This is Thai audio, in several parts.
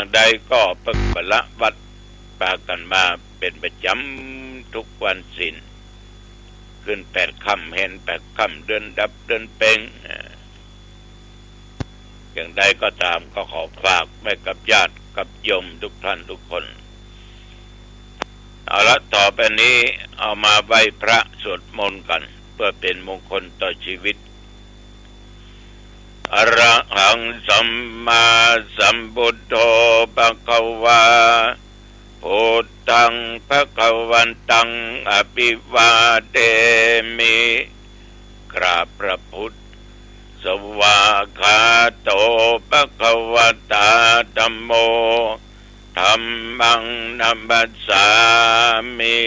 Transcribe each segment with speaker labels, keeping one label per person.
Speaker 1: อย่างใดก็ปฏิบัติวัดปากันมาเป็นประจำทุกวันศีลขึ้น8 ค่ำเห็น8 ค่ำเดือนดับเดือนเพ็งอย่างใดก็ตามก็ขอฝากไว้กับญาติกับโยมทุกท่านทุกคนเอาละต่อไปนี้เอามาไหว้พระสวดมนต์กันเพื่อเป็นมงคลต่อชีวิตอะระหังสัมมาสัมพุทโธภควาพุทธังภควันตังอภิวาเทมิกราบพระพุทธสวากขาโตภควตาธัมโมธัมมังนัมมัสสามิ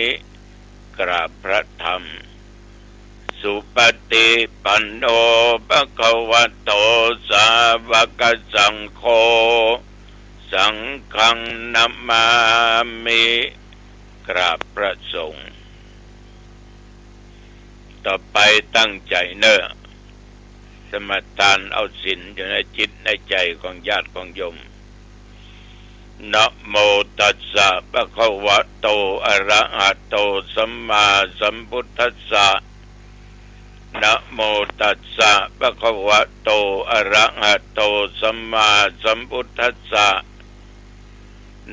Speaker 1: กราบพระธรรมสุปฏิปันโนภควโตสาวกสังโฆสังฆังนัมมามิกราบพระสงฆ์ต่อไปตั้งใจเนอะสมาทานเอาศีลอยู่ในจิตในใจของญาติของโยมนะโมตัสสะภะคะวะโตอะระหะโตสัมมาสัมพุทธัสสะนะโมตัสสะภะคะวะโตอะระหะโตสัมมาสัมพุทธัสสะ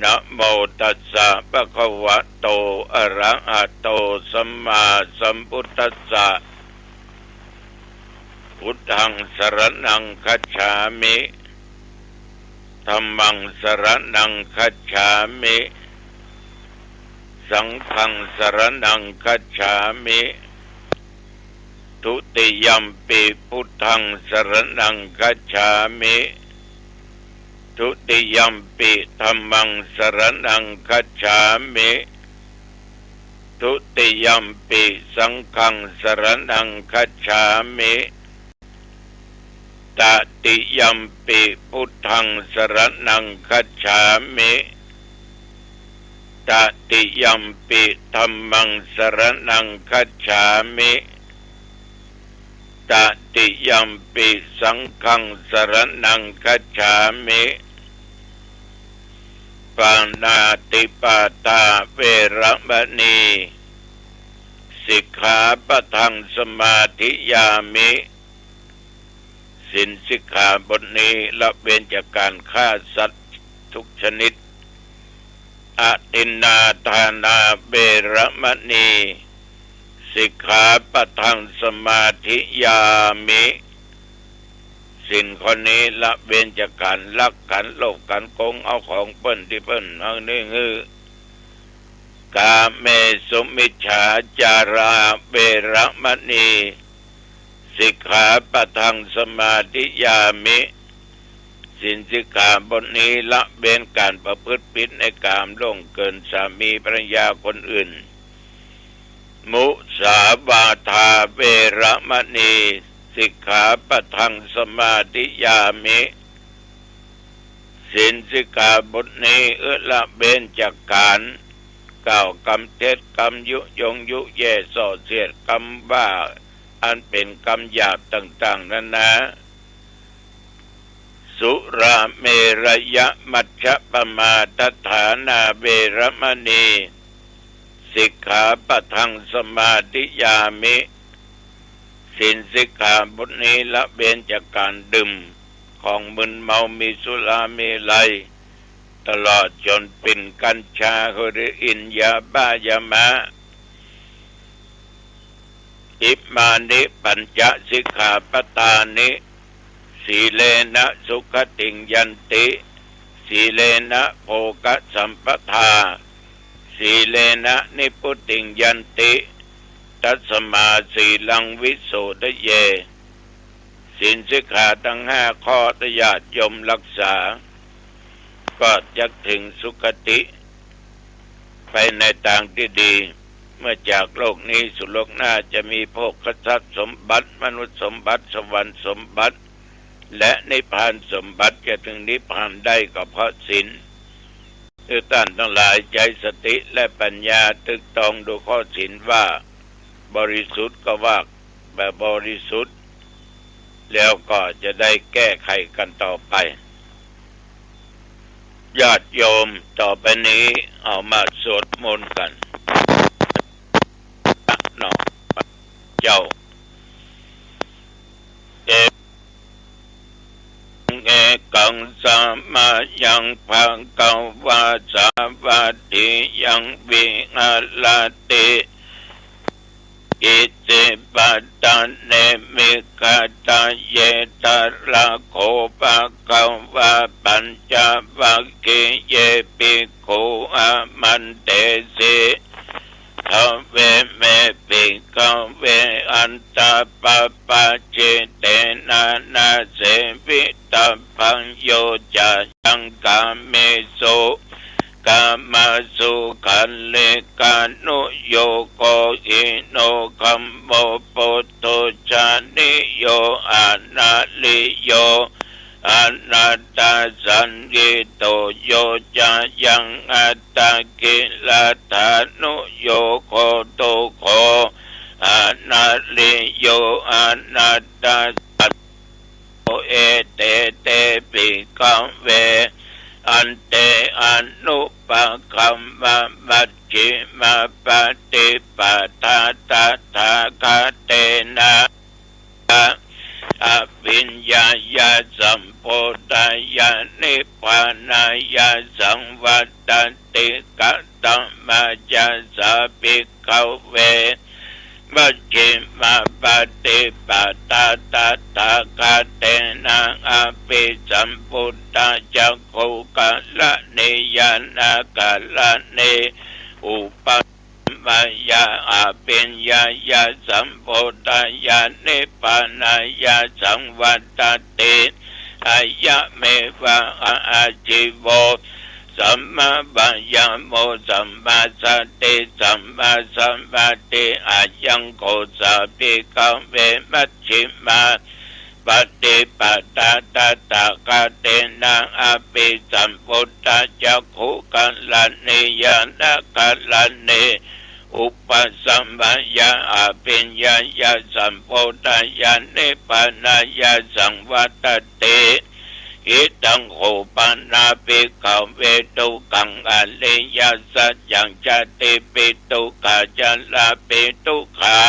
Speaker 1: นะโมตัสสะภะคะวะโตอะระหะโตสัมมาสัมพุทธัสสะพุทธังสรณังคัจฉามิธัมมังสรณังคัจฉามิสังฆังสรณังคัจฉามิทุติยัมปิพุทธังสรณังคัจฉามิทุติยัมปิธัมมังสรณังคัจฉามิทุติยัมปิสังฆังสรณังคัจฉามิตติยัมปิพุทธังสรณังคัจฉามิตติยัมปิธัมมังสรณังคัจฉามิตติยัมปิสังฆังสรณังคัจฉามิปานาติปาตาเวระมณีสิกขาปะทังสมาธิยามิศีลสิกขาบทนี้ละเว้นจากการฆ่าสัตว์ทุกชนิดอทินนาทานาเวระมณีสิกขาปะทังสมาธิยามิศีลข้อนี้ละเว้นจากการลักขันโลภกันโกงเอาของเปิ้นที่เปิ้นเอานี่คือกาเมสุมิจฉาจาราเวระมณีสิกขาปะทังสมาธิยามิศีลสิกขาบทนี้ละเว้นการประพฤติผิดในกามล่วงเกินสามีภรรยาคนอื่นมุสาวาทาเวระมณีสิกขาปะทังสมาธิยามิศีลสิกขาบทนี้ละเว้นจากการกล่าวคำเท็จคำยุยงยุแย่ส่อเสียดคำว่าอันเป็นกรรมหยาบต่างๆนั้นนะสุราเมรยะมัชฌะปมาทฐานาเวระมณีสิกขาปะทังสมาธิยามิศีลสิกขาบทนี้ละเว้นจากการดื่มของมึนเมามีสุราเมลัยตลอดจนเป็นกัญชาเฮโรอีนยาบ้ายามะอิมานิปัญจสิกขาปตานิสีเลนะสุขติงยันติสีเลนะโภคสัมปทาสีเลนะนิพุติงยันติตัสมาสีลังวิโสทะเยศีลสิกขาทั้ง5 ข้อทญาติโยมรักษาก็จะถึงสุคติไปในทางที่ดีเมื่อจากโลกนี้สู่โลกหน้าจะมีโภคทรัพย์สมบัติมนุษย์สมบัติสวรรค์สมบัติและนิพพานสมบัติจะถึงนิพพานได้ก็เพราะศีลทุกท่านทั้งหลายใจสติและปัญญาตึกตองดูข้อศีลว่าบริสุทธิ์ก็ว่าแบบบริสุทธิ์แล้วก็จะได้แก้ไขกันต่อไป ญาติโยมต่อไปนี้เอามาสวดมนต์กันเนาะเจ้าเอเอกังสัมมายังภังกวาสาวัตถิยังวิหารติอิติปัตตานเนมิกาตาเยตระโคปะกวาปัญจวัคคีย์เยปิกขุอามันเตสิทเวเมปิกเวอันตาปะปะเจเตนะนาเสวิตาพังโยจะยังกาเมโสกามาสุขันเลกานุโยโกอิโนคัมโมปุตโตชานิโยอานาลิโยอนัตตาสันกิโตโยจะยังอัตตากิลธานุโยโคโตโคอนาลิโยอนัตตาสันโอเอเตเตปิกัมเวอันเตอนุปคัมมะมัจฉิมาปฏิปทาตถาคเตนะอภิญญายาสัมโพธายานิพพานายาสังวัตติกตัมมาจาสาภิกขเวมัจฉิมาปฏิปทาตถาคเตนะอภิสัมพุทธะจักขุกัลละเนยานากัลละเนอุปมายาอภิญญายาสัมโพธายานิพพานายาสังวัตติอายะเมวะอาจิโวสัมมาปัญญโมสัมมาสติสัมมาสัมปติอายังโกสาภิกขเวมัชฌิมาปฏิปทาตถาคเตนะอภิสัมพุทธะจักขุกัลละเนยานะกัลละเนอุปสัมปยาอภิญญายาสัมโพธายานิพพานายาสังวัตติอิตังโหปันนาภิกขเวตุกังอริยสัจจังจติปิตุกาจัลลาปิตุขา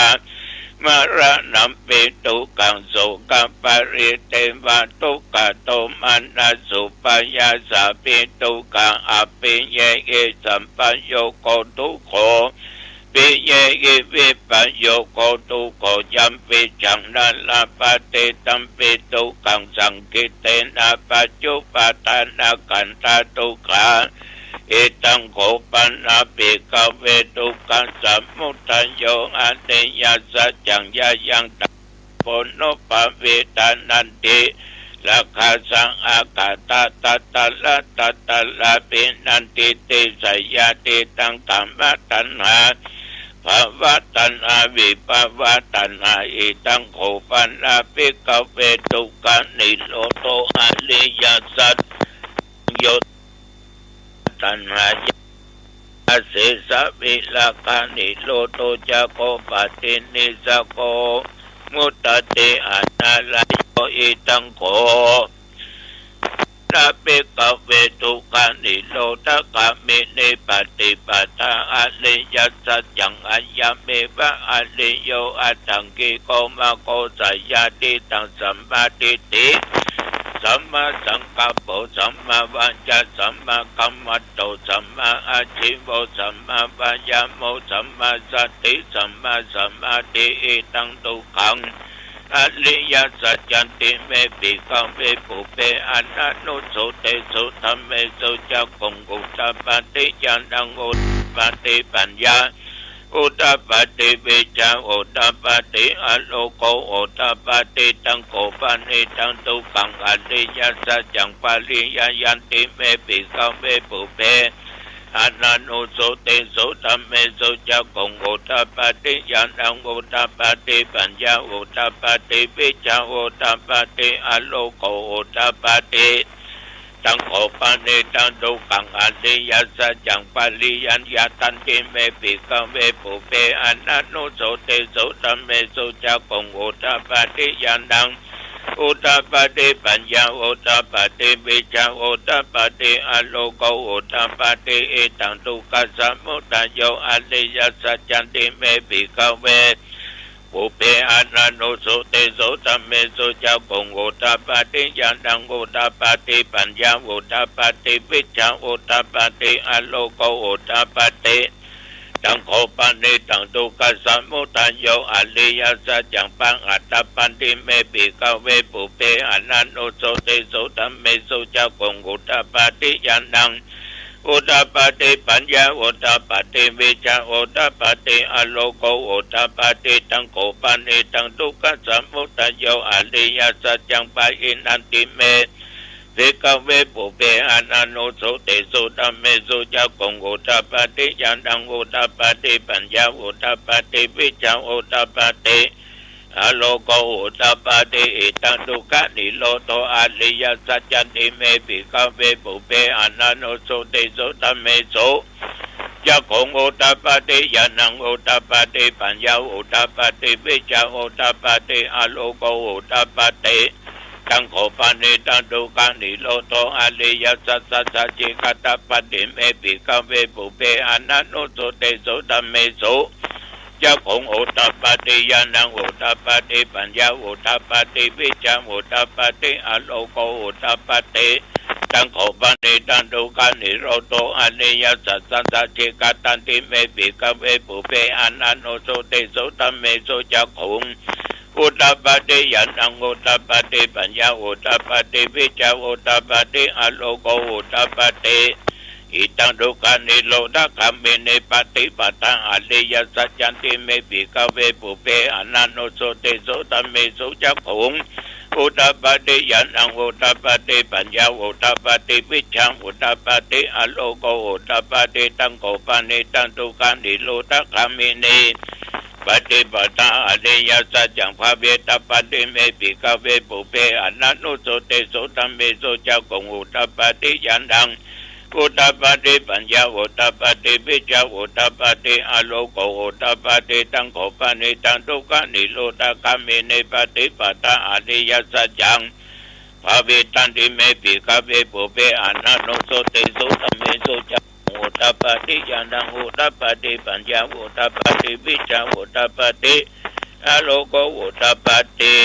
Speaker 1: มรณัมปิตุกังโสกปริเตวะตุกะโตมันนาสุปยาสาปิตุกังอภิเยเกสัมปโยโกตุโขปิเยเกวิปโยโกตุโขยัมปิจังนัลลาปฏิตัมปิตุกังสังกิเตนะปัจจุปทานากันตาตุขาอิตังโขปันนาภิกขเวตุกังสัมมุทัยโยอเนยสัจจังยายังตโพโนปเวทานันติราคาสังอากาตาตตะละตตะละปินันติติสยาติตังกัมมะตัณหาภาวะตัณหาวิภาวะตัณหาอิตังโขปันนาภิกขเวตุกังนิโรโตอริยสัจโยตัณหาอเสสะวิลาคานิโรโตจะโกปตินิสโกมุตติอนาลายโยอิตังโขนาภิกขเวทุกังนิโรธกามินิปฏิปทาอริยสัจจังอายะเมวะอริโยอัตถังกิโกมะโกสยาติตังสัมมาทิฏฐิสัมมาสังกัปโปสัมมาวาจาสัมมากัมมัตโตสัมมาอาชีโวสัมมาปัญญโมสัมมาสติสัมมาสมาธิอิตังตุขังอริยสัจจันติเมปิกังเวปุเปอนันนุโสเตสุธรรมเมสุจักขุงกุตปฏิญาณังอุตปฏิปัญญาอุตปฏิวิจาอุตปฏิอโลโกอุตปฏิตังโกปนิตังตุกังอริยสัจจังปาริยยันติเมปิกังเวปุเปอนันนุโสเตสุธรรมเมสุจักขุงอุตปฏิญาณังอุตปฏิปัญญาอุตปฏิวิจาอุตปฏิอโลโกอุตปฏิตังโอปานิตังตุกังอริยสัจจังปาริยัญญาตันติเมปิกังเวปุเปอนันนุโสเตสุธรรมเมสุจักขุงอุตปฏิญาณัง อุตตปาติปัญญาอุตตปาติวิชาอุตตปาติอโลโกอุตตปาติเอตังทุกขสมุทัยโยอริยสัจจันติเมปิกเวปุเพอานานุสุเตโสตัมเมสุเจ้าคงอุตตปาติญาณังอุตตปาติปัญญาอุตตปาติวิชาอุตตปาติอโลโกอุตตปาติตังโคปันนิตังทุกขสมุทัยโยอริยสัจจังปังอัตตปันติเมปิกเวปุเพอานานุสุเตโสตัมเมสุเจ้าคงอุตตปาติญาณังอุตตปาติปัญญาอุตตปาติวิชาอุตตปาติอโลโกอุตตปาติตังโคปันนิตังทุกขสมุทัยโยอริยสัจจังปังอันติเมภิกขเวปุเพอานานุสุเตโสตัมเมสุเจ้าคงอุตตปาติญาณังอุตตปาติปัญญาอุตตปาติวิชาอุตตปาติอโลโกอุตตปาติอิตังทุกขนิโรโธอริยสัจจันติเมภิกขเวปุเพอานานุสุเตโสตัมเมสุเจ้าคงอุตตปาติญาณังอุตตปาติปัญญาอุตตปาติวิชาอุตตปาติอโลโกอุตตปาติตังโคปันนิตังทุกขานิโรโธอริยสัจสัจจิกตปาติเมปิกเวปุเพอานานุสุเตโสตัมเมสุเจ้าคงอุตตปาติญาณังอุตตปาติปัญญาอุตตปาติวิชาอุตตปาติอโลโกอุตตปาติตังโคปันนิตังทุกขานิโรโธอริยสัจสัจจิกตันติเมปิกเวปุเพอานานุสุเตโสตัมเมสุเจ้าคงอุตตปาติญาณังอุตตปาติปัญญาอุตตปาติวิชาอุตตปาติอโลโกอุตตปาติอิตังทุกขานิโรธคัมมิเนปฏิปทาอริยสัจจันติเมปิกเวปุเพอานานุสุเตโสตัมเมสุเจ้าคงอุตตปาติญาณังอุตตปาติปัญญาอุตตปาติวิชาอุตตปาติอโลโกอุตตปาติตังโกปานิตังทุกขานิโรธคัมมิเนปฏิปทาอริยสัจจังภาเวตปาติเมปิกเวปุเพอานานุสุเตโสตัมเมสุเจ้าคงอุตตปาติญาณังอุตตปาติปัญญาอุตตปาติวิชาอุตตปาติอโลโกอุตตปาติตังโคปานิตังทุกขานิโรธคัมมิเนปฏิปทาอริยสัจจังภาเวตันติเมปิกเวปุเพอานานุสุเตโสตัมเมสุเจ้าอุตตปาติญาณังอุตตปาติปัญญาอุตตปาติวิชาอุตตปาติอโลโกอุตตปาติ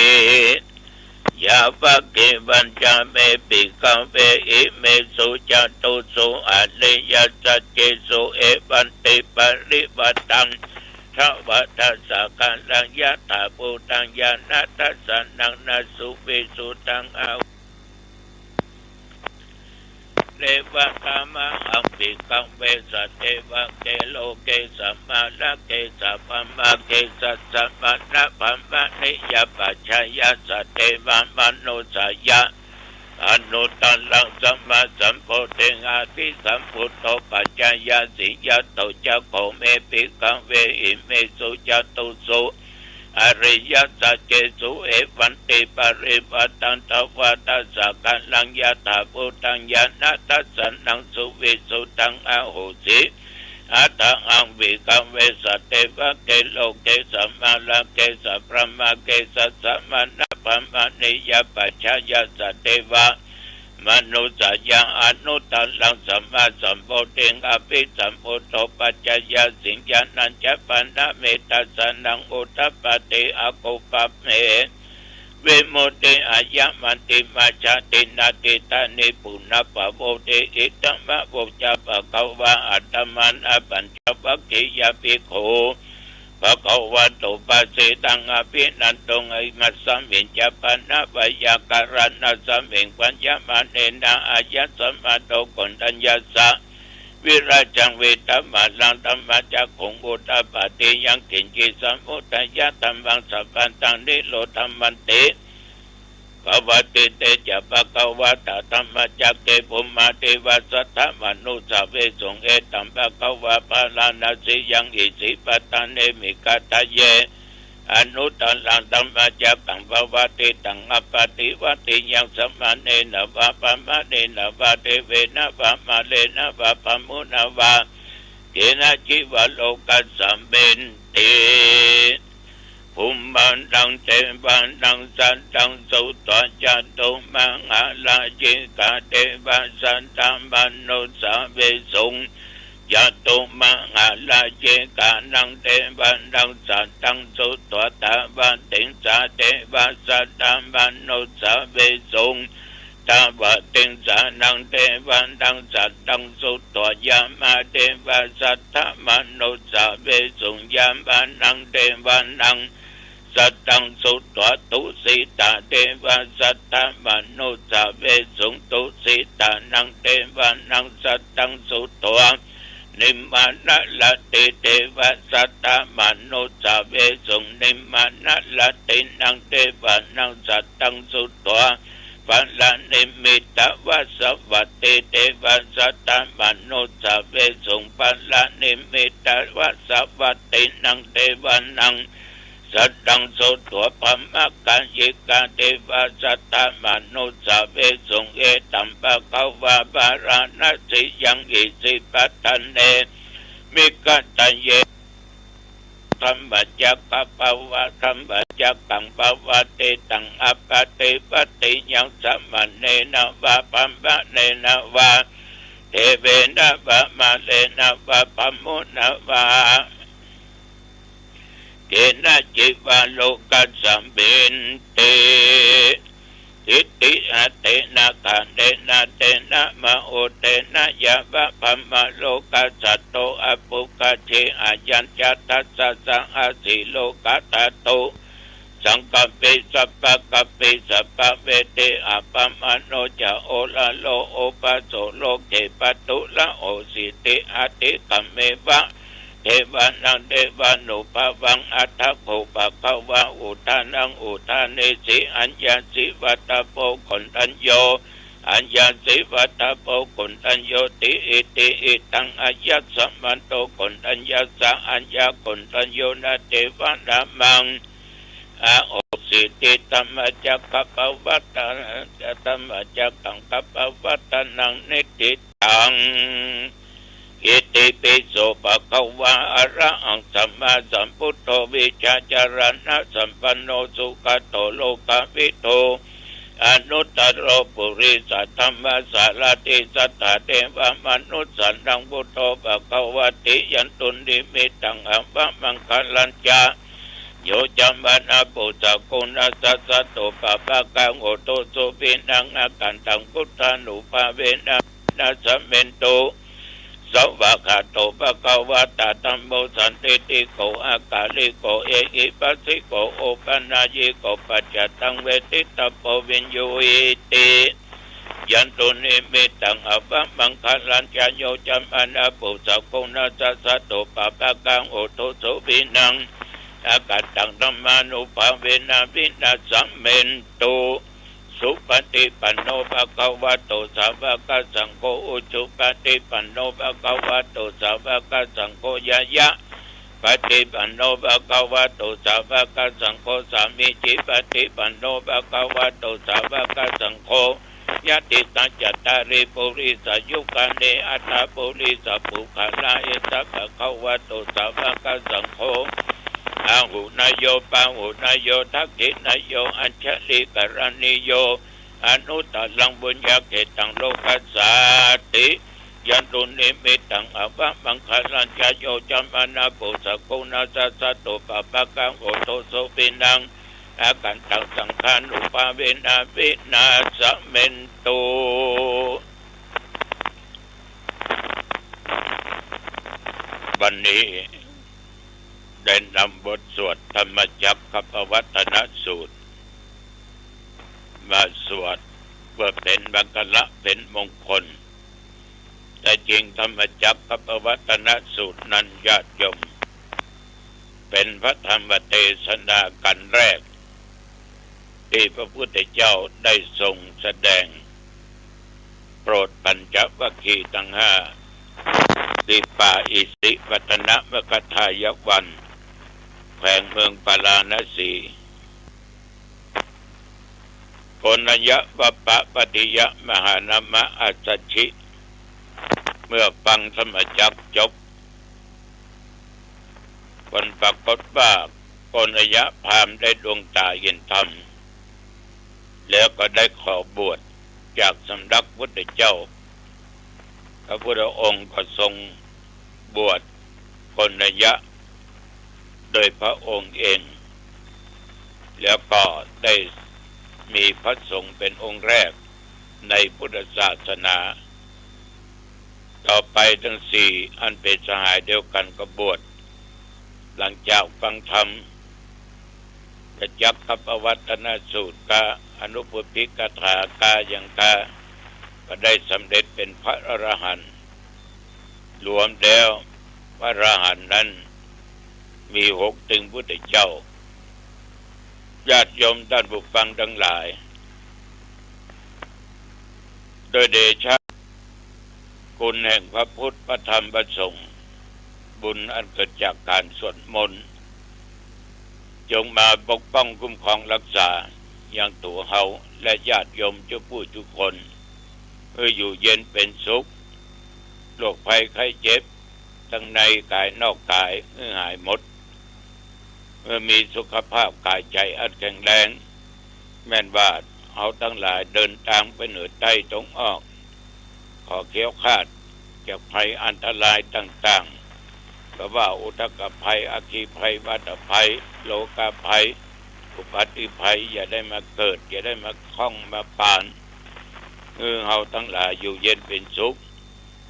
Speaker 1: ยาปะเกวัญจาเมปิกเวอิเมสุจตุสุอริยสัจเจสุเอวันติปริวัตังทวัฏสะกัลลังยะถาภูตังญาณทัสสนังนาสุวิสุตังอาเลวะกามะอัมปิกังเวสเทวะเกโลเกสัมมาละเกสัพพะเกสัสสะมะนะพัมมะนิยปัจฉายะสเทวะมโนสยะอนุตตัลลังสัมมาสัมโพธิอาทิสัมพุทโธปัจจายะสิยะโตจะโคเมปิกังเวอิเมสุจตุสุอริยสัจเจสุเอวันติปริปัตตังทวัฏสะกัลลังยะถาภูตังญาณทัสสนังสุวิสุตังอาหุสิอัตถังวิกังเวสเทวะเกโลเกสัมมาลเกสัพพมะเกสัสสะมนะพัมมะนิยปัจฉายะสเทวะมนุสยาอนุตตัลลังสัมมาสัมโพธิอภิสัมพุทโธปัจจยะสิญญาณัญจปันนะเมตัสสนังอุตตปาติอากุปะเมวิมุตติอายะมันติมาชาตินาติตานิปุณปะโมติอิตัมมะโวจาปะกวะอัตตมันอปัญจวัคคียภิกขุภะคะวะโตปัสสิตังอภินันตงอิมัสสมิจจปันนะวยาการณะสมิงปัญญมาเนนะอายัสสมะโตกนตัญญาสะวิราจังเวตมาลังธรรมจักขุงอุตตปาติยังกินจิสมุทัยะธัมมังสัพพันตังนิโรธรรมันติภวติเตจะภะคะวะตะธัมมจักเกภุมมาเทวสัทธมนุสาเวสงเอตัมภะคะวะปาลานาสิยังอิสิปตานิมิกตะเยอนุตตัลลังธัมมจักขังภวติตังอปติวัติยังสัมมาเนนะวะปะมะเนนะวะเทเวนะวะมะเลนะวะปะมุนะวะเกนะจิวะโลกัสสัมเบนติภ ภูมิบันดังเทวันดังสัตตังสุตตจัตตุมังอาลาจิกาเทวะสัตตมนุสาเวสุงจัตตุมังอาลาจิกานังเทวันดังสัตตังสุตตะวันติงสาเทวะสัตตมนุสาเวสุงตาวะติงสานังเทวันดังสัตตังสุตตยามาเทวะสัตตมนุสาเวสุงยามานังเทวันดังสัตตังสุตตตุสิตาเทวะสัตตมนุสาเวสุงตุสิตานังเทวานังสัตตังสุตตนิมมานะละติเทวะสัตตมนุสาเวสุงนิมมานะละตินังเทวานังสัตตังสุตตปัลลานิมิตวะสวัตติเทวะสัตตมนุสาเวสุงปัลลานิมิตวะสวัตตินังเทวานังสัตตังสุตตปัมมะกัญญิกาเทวะสัตตมนุสาเวสุงเอตัมปะคะวะบาราณสิยังอิสิปัตตันเนมิกัตตเยธัมมัจจกปะวะธัมมัจจกังปะวะเตตังอัปปะเตปะติยังสัมมันเนนะวะปัมมะเนนะวะเทเวนะวะมะเลนะวะปัมมุนะวะเกนะจิวะโลกัสสัมเบนเตทิฏฐิอเตนะขันเตนะเตนะมะโอเตนะยะวะพัมมะโลกัสสัตโตอปุกะเชอายัญจัตตัสสะสังอาสิโลกัตโตสังกัปปิสัพพะกัปปิสัพพะเวเตอะปัมมโนจะโอละโลโอปัสโสโลเกปัตตุละโอสิติอติกัมเมวะเทวานังเทวานุภาวังอัตถโภปะภวะอุทานังอุทานเนสิอัญญาสิวัตโปคนทัญโยอัญญาสิวัตโปคนทัญโยติอิติอิตังอายัสสมันโตคนทัญญาสะอัญญาคนทัญโยนะเทวานามังอาโอสิติตัมมะจักขปวัตตาตัมมะจักขังขปวัตตานังนิติตังอิติปิโสภะคะวะอะระหังสัมมาสัมพุทโธวิชาจารณะสัมปันโนสุขโตโลกวิโตอนุตตรปุริสัทธัมมาสารติสัทธาเทวมนุสสันตังพุทโธภะคะวะติยันตุนิมิตังอัปปะมังคลัญจาโยจัมบานาปุจจกุณัสสะโตปะปะกังโอโตสุปินังอากันตังพุทธานุภาเวนะนะสัมเมนโตสวะคาโตปะคะวะตาธัมโมสันติติโกอากาลิโกเอหิปัสสิโกโอปัญญิโกปัจจตังเวทิตโปวิญโยอิติยันตุนิมิตังอัปปะมังคลัญจโยจัมมานาปุจจกุณัสสะโตปะปะกังโอโตสุปินังอากัตตังธัมมานุภาเวนะวินาสัมเมนโตสุปฏิปันโนภะคะวะโตสาวกสังโฆอุจุปฏิปันโนภะคะวะโตสาวกสังโฆยะยะปฏิปันโนภะคะวะโตสาวกสังโฆสามิจิปฏิปันโนภะคะวะโตสาวกสังโฆยะติตัจจตาริปุริสยุคาเนอัตถปุริสปุคลาเอตภะคะวะโตสาวกสังโฆอาหุนายโยปาหุนายโยทักขินายโยอัญชลิกรณิโยอนุตตลังบุญญาเกตังโลกัสสาติยันตุนิมิตังอภะมังคลัญจโยจัมมานาปุสกุณัสสะโตปะปะกังโอโตโสปินังอากันตังสังฆานุภาเวนะวินาสเมนโตวันนี้ได้นำบทสวดธรรมจักรปวัตนสูตรมาสวดเพื่อเป็นบังคละเป็นมงคลแต่จริงธรรมจักรปวัตนสูตรนั้นญาติโยมเป็นพระธรรมเทศนากันแรกที่พระพุทธเจ้าได้ทรงแสดงโปรดปัญจวัคคีย์ทั้งห้าที่ป่าอิสิปตนมกทายวันแขวงเมืองปาราณสีโกนยะวะปะปฏิยะมหานามะอัสสชิเมื่อฟังธรรมจักรจบผลปรากฏว่า โกนยะพราหมณ์ได้ดวงตาเห็นธรรมแล้วก็ได้ขอบวชจากสำนักพุทธเจ้าพระพุทธองค์ก็ทรงบวชโกนยะโดยพระองค์เองแล้วก็ได้มีพระสงฆ์เป็นองค์แรกในพุทธศาสนาต่อไปทั้งสี่อันเป็นสหายเดียวกันก็บวชหลังจากฟังธรรมกจักขปวัตตนสูตรกาอนุปุพิกถากายังกาก็ได้สำเร็จเป็นพระอรหันต์รวมแล้วพระอรหันต์นั้นมี6 ถึงพุทธเจ้าญาติโยมท่านผู้ฟังทั้งหลายโดยเดชะคุณแห่งพระพุทธพระธรรมพระสงฆ์บุญอันเกิดจากการสวดมนต์จงมาปกป้องคุ้มครองรักษาอย่างตัวเฮาและญาติโยมเจ้าผู้ทุกคนเพื่ออยู่เย็นเป็นสุขโรคภัยไข้เจ็บทั้งในกายนอกกายหายหมดเมื่อมีสุขภาพกายใจอันแข็งแรงแม่นว่าเอาทั้งหลายเดินทางไปเหนือใต้ตรงออกขอเขียวคาดจากภัยอันตรายต่างๆเพราะว่าอุทกภัยอัคคีภัยวัฏภัยโลกาภัยอุบัติภัยอย่าได้มาเกิดอย่าได้มาคล้องมาปานเฮาทั้งหลายอยู่เย็นเป็นสุข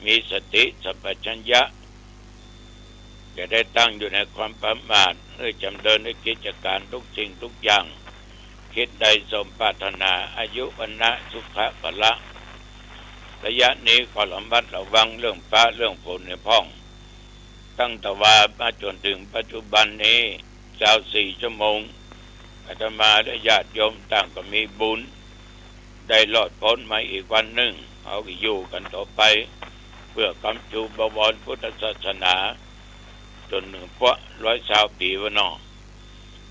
Speaker 1: มีสติสัมปชัญญะจะได้ตั้งอยู่ในความประมาทจำเดินในกิจการทุกสิ่งทุกอย่างคิดใดสมปรารถนาอายุวันนะสุขะพละระยะนี้ขอระมัดระวังเรื่องฟ้าเรื่องฝนในพ้องตั้งแต่ว่ามาจนถึงปัจจุบันนี้24 ชั่วโมงอาตมาและญาติโยมต่างก็มีบุญได้รอดพ้นมาอีกวันหนึ่งเอาอยู่กันต่อไปเพื่อกำจูบวรพุทธศาสนาจนถึงกว่า120 ปีวะเนาะ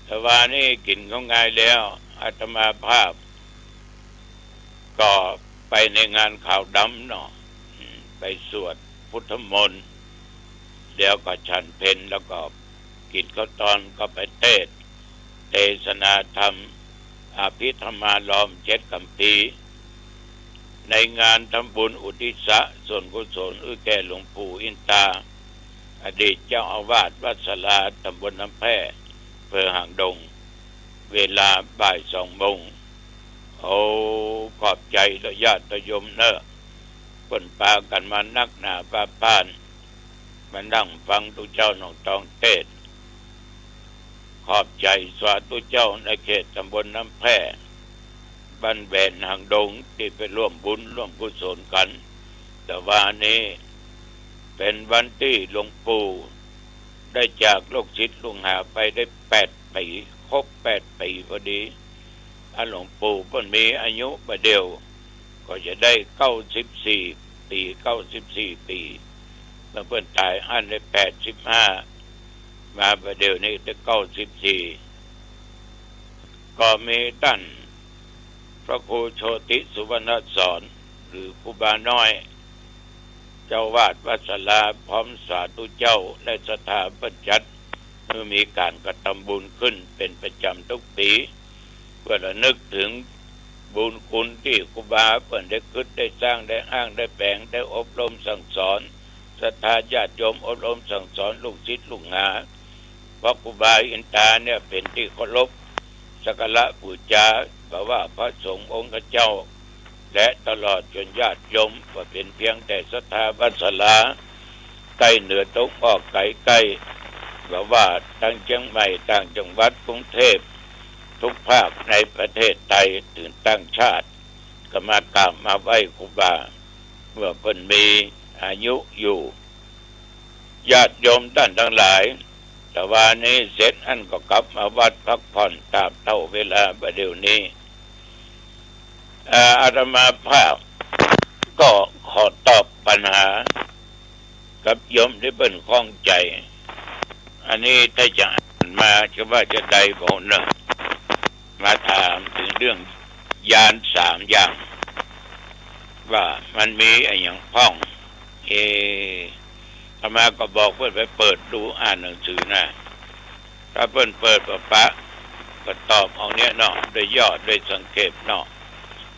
Speaker 1: แต่ว่านี่กินเขาง่ายแล้วอาตมาภาพก็ไปในงานข่าวดำเนาะไปสวดพุทธมนต์เดี๋ยวก็ฉันเพลแล้วก็กินข้าวตอนก็ไปเทศนาธรรมอภิธรรมาลอม7 กัมพีในงานทำบุญอุทิศส่วนกุศลแก่หลวงปู่อินตาอดีตเจ้าอาวาสวัดสลาตำบลน้ำแพร่อำเภอหางดงเวลาบ่าย 2 โมงขอบใจและญาติโยมเนอะคนปากันมานักหนาป้านมานั่งฟังตุเจ้าหนองตองเทศขอบใจสาธุเจ้าในเขตตำบลน้ำแพร่บ้านแบนหางดงที่ไปร่วมบุญร่วมกุศลกันแต่ว่านี้เป็นวันที่หลวงปู่ได้จากโลกศิษย์ลุงหาไปได้8 ปีครบ8 ปีพอดีหลวงปู่เพิ่นมีอายุประเดียวก็จะได้94 ปี94 ปีเมื่อเพิ่นตายอันได้85มาประเดียวนี้ได้94ก็มีท่านพระครูโชติสุวรรณสอนหรือครูบาน้อยเจ้าวาดวัดสลาพร้อมสาธุเจ้าและสถาปัตจัดเมื่อมีการกระทำบุญขึ้นเป็นประจำทุกปีเพื่อระลึกถึงบุญคุณที่ครูบาเพิ่นได้คิดได้สร้างได้อ้างได้แปลงได้อบรมสั่งสอนศรัทธาญาติโยมอบรมสั่งสอนลูกศิษย์ลูกหาเพราะครูบาอินตาเนี่ยเป็นที่เคารพสักการะบูชาเพราะว่าพระสงฆ์องค์เจ้าและตลอดจนญาติโยมก็เป็นเพียงแต่ศรัทธาวัดสลาใกล้เหนือตกออกไกลใกล้เพราะว่าทั้งเชียงใหม่ต่างจังหวัดกรุงเทพทุกภาคในประเทศไทยถึงตั้งชาติก็มากราบมาไหว้ครูบาเมื่อเพิ่นมีอายุอยู่ญาติโยมท่านทั้งหลายแต่ว่านี้เสร็จอันก็กลับมาวัดพักผ่อนตามเท่าเวลาประเดี๋ยวนี้อาตมาภาพก็ขอตอบปัญหากับโยมที่เป็นข้องใจอันนี้ถ้าจะอ่านมาจะว่าจะได้บ่หนึ่งมาถามถึงเรื่องยาน3 อย่างว่ามันมีอะไรอย่างพ้องอาตมาก็บอกเพื่อนไปเปิดดูอ่านหนังสือนะ ถ้าเพิ่นเปิดปะก็ตอบเอาเนี้ยเนาะโดยย่อโดยสังเกตเนาะ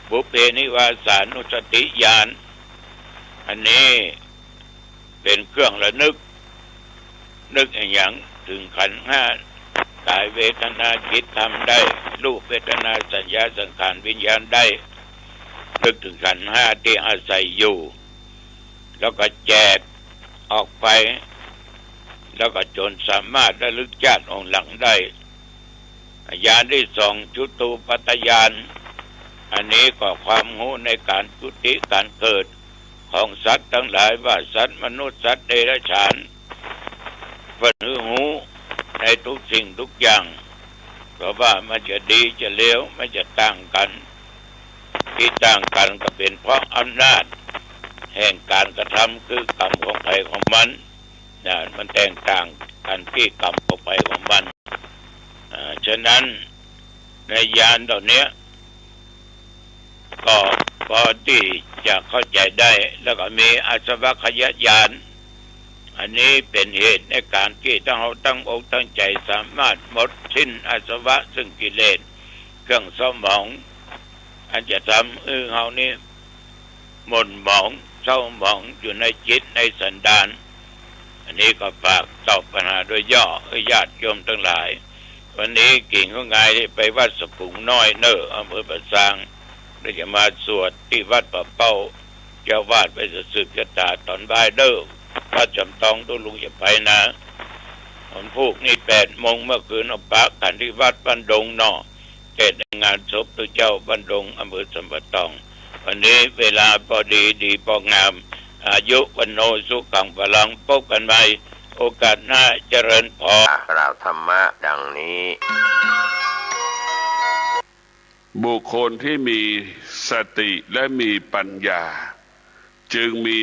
Speaker 1: บุพเพนิวาสานุสติญาณอันนี้เป็นเครื่องระนึกอย่างถึงขันธ์ห้ากายเวทนาจิตธรรมได้รูปเวทนาสัญญาสังขารวิญญาณได้นึกถึงขันธ์ห้าที่อาศัยอยู่แล้วก็แจกออกไปแล้วก็จนสามารถระลึกชาติองค์หลังได้ญาณที่สองจุตูปัฏฐญาณอันนี้ก็ความรู้ในการจุติการเกิดของสัตว์ทั้งหลายว่าสัตว์มนุษย์สัตว์เดรัจฉานเพิ่นรู้ในทุกสิ่งทุกอย่างเพราะว่ามันจะดีจะเลวมันจะต่างกันที่ต่างกันก็เป็นเพราะอำนาจแห่งการกระทำคือกรรมของใครของมันมันแตกต่างกันที่กรรมของใครของมันฉะนั้นในญาณเหล่านี้ก็พอที่จะเข้าใจได้แล้วก็มีอาสวัคยญาณอันนี้เป็นเหตุในการที่เราตั้งอกตั้งใจสามารถหมดสิ้นอาสวะซึ่งกิเลสเครื่องเศร้าหมองอันจะทำเฮานี้หม่นหมองเศร้าหมองอยู่ในจิตในสันดานอันนี้ก็ฝากตอบปัญหาโดยย่อญาติโยมทั้งหลายวันนี้กิ่งของงายไปวัดสะพุงน้อยเนออำเภอปะซางได้จะมาสวดที่วัดป่าเป้าเจ้าวาดไปศึกษาตอนบ่ายเด้อวัดจำตองตัวลุงอย่าไปนะวันพุกนี่8 โมงเมื่อคืนเอาปะกันที่วัดบ้านดงนอเทศในงานศพตัวเจ้าบ้านดงอำเภอสัมปะตองวันนี้เวลาพอดีพองามอายุวันโนสุขังพลังพบกันใหม่โอกาสหน้าเจริญพร
Speaker 2: กล่าวธรรมะดังนี้
Speaker 3: บุคคลที่มีสติและมีปัญญาจึงมี